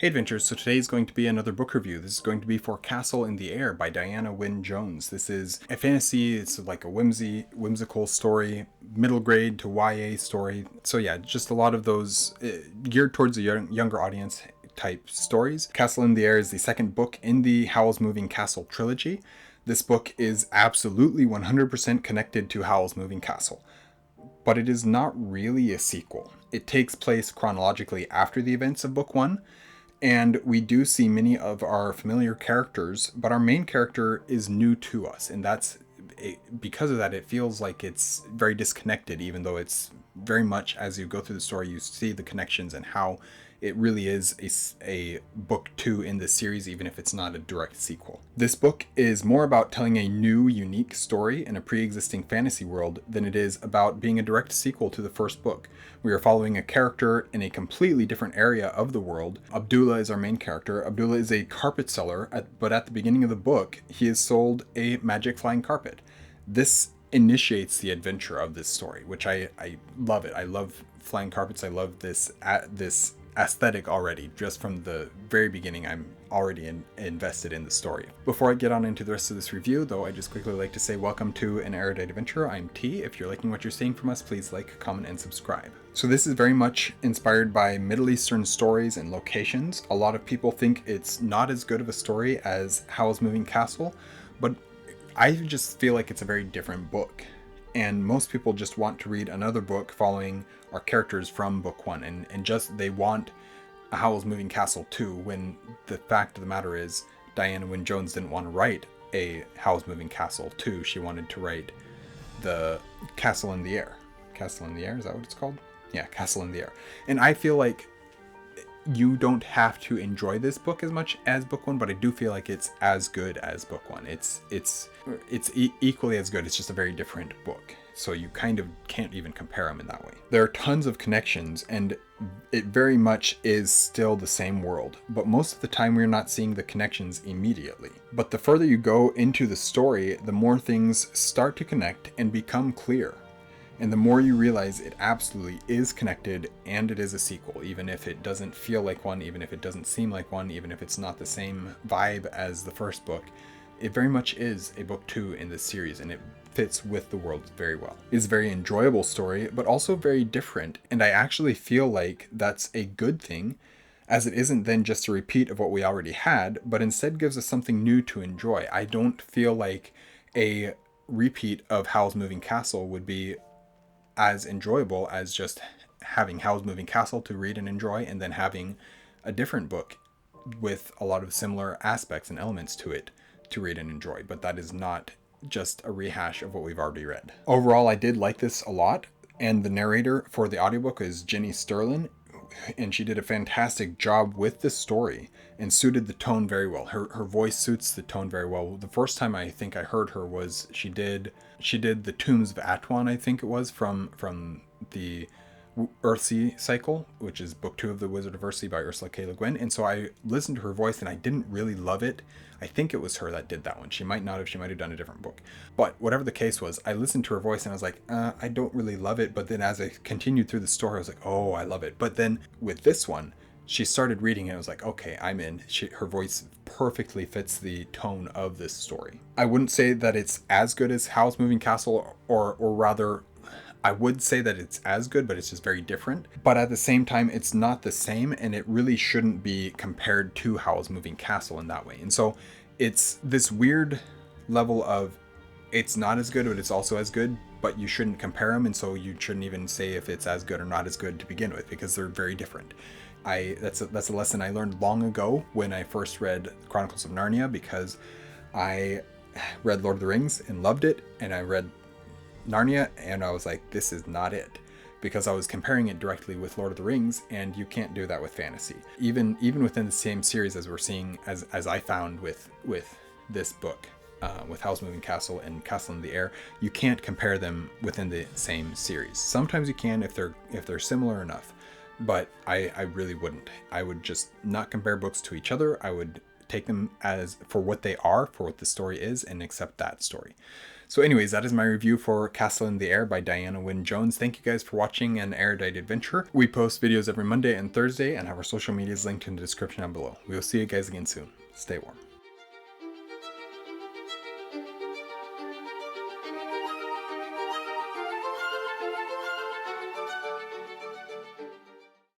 Hey Adventures, so today is going to be another book review. This is going to be for Castle in the Air by Diana Wynne Jones. This is a fantasy, it's like a whimsical story, middle grade to YA story. So yeah, just a lot of those geared towards a younger audience type stories. Castle in the Air is the second book in the Howl's Moving Castle trilogy. This book is absolutely 100% connected to Howl's Moving Castle, but it is not really a sequel. It takes place chronologically after the events of book one, and we do see many of our familiar characters, but our main character is new to us, and because of that, it feels like it's very disconnected, even though it's very much, as you go through the story, you see the connections and how it really is a book two in this series, even if it's not a direct sequel. This book is more about telling a new, unique story in a pre-existing fantasy world than it is about being a direct sequel to the first book. We are following a character in a completely different area of the world. Abdullah is our main character. Abdullah is a carpet seller, but at the beginning of the book, he has sold a magic flying carpet. This initiates the adventure of this story, which I love it. I love flying carpets. I love this aesthetic already. Just from the very beginning, I'm already invested in the story. Before I get on into the rest of this review, though, I just quickly like to say welcome to an Erudite Adventure. I'm T. If you're liking what you're seeing from us, please like, comment, and subscribe. So this is very much inspired by Middle Eastern stories and locations. A lot of people think it's not as good of a story as Howl's Moving Castle, but I just feel like it's a very different book. And most people just want to read another book following our characters from book one, and just they want a Howl's Moving Castle 2, when the fact of the matter is Diana Wynne Jones didn't want to write a Howl's Moving Castle 2. She wanted to write the Castle in the Air. Castle in the Air, is that what it's called? Yeah, Castle in the Air. And I feel like you don't have to enjoy this book as much as book one, but I do feel like it's as good as book one. It's equally as good. It's just a very different book, so you kind of can't even compare them in that way. There are tons of connections, and it very much is still the same world, but most of the time we're not seeing the connections immediately. But the further you go into the story, the more things start to connect and become clear. And the more you realize it absolutely is connected, and it is a sequel, even if it doesn't feel like one, even if it doesn't seem like one, even if it's not the same vibe as the first book, it very much is a book two in this series, and it fits with the world very well. It's a very enjoyable story, but also very different, and I actually feel like that's a good thing, as it isn't then just a repeat of what we already had, but instead gives us something new to enjoy. I don't feel like a repeat of Howl's Moving Castle would be as enjoyable as just having Howl's Moving Castle to read and enjoy, and then having a different book with a lot of similar aspects and elements to it to read and enjoy. But that is not just a rehash of what we've already read. Overall, I did like this a lot, and the narrator for the audiobook is Jenny Sterlin, and she did a fantastic job with this story and suited the tone very well. Her voice suits the tone very well. The first time I think I heard her was she did the Tombs of Atuan, I think it was, from the Earthsea cycle, which is book two of The Wizard of Earthsea by Ursula K. Le Guin. And so I listened to her voice and I didn't really love it. I think it was her that did that one. She might not have, she might have done a different book. But whatever the case was, I listened to her voice and I was like, I don't really love it. But then as I continued through the story, I was like, oh, I love it. But then with this one, she started reading and I was like, okay, I'm in. Her voice perfectly fits the tone of this story. I wouldn't say that it's as good as Howl's Moving Castle, or rather, I would say that it's as good, but it's just very different. But at the same time, it's not the same, and it really shouldn't be compared to Howl's Moving Castle in that way. And so it's this weird level of it's not as good, but it's also as good, but you shouldn't compare them, and so you shouldn't even say if it's as good or not as good to begin with, because they're very different. That's a lesson I learned long ago when I first read Chronicles of Narnia, because I read Lord of the Rings and loved it, and I read Narnia and I was like, this is not it, because I was comparing it directly with Lord of the Rings, and you can't do that with fantasy. Even within the same series, as we're seeing, as I found with this book, with Howl's Moving Castle and Castle in the Air, you can't compare them within the same series. Sometimes you can if they're similar enough, but I really wouldn't. I would just not compare books to each other. I would take them as for what they are, for what the story is, and accept that story. So anyways, that is my review for Castle in the Air by Diana Wynne Jones. Thank you guys for watching an Erudite adventure. We post videos every Monday and Thursday and have our social medias linked in the description down below. We will see you guys again soon. Stay warm.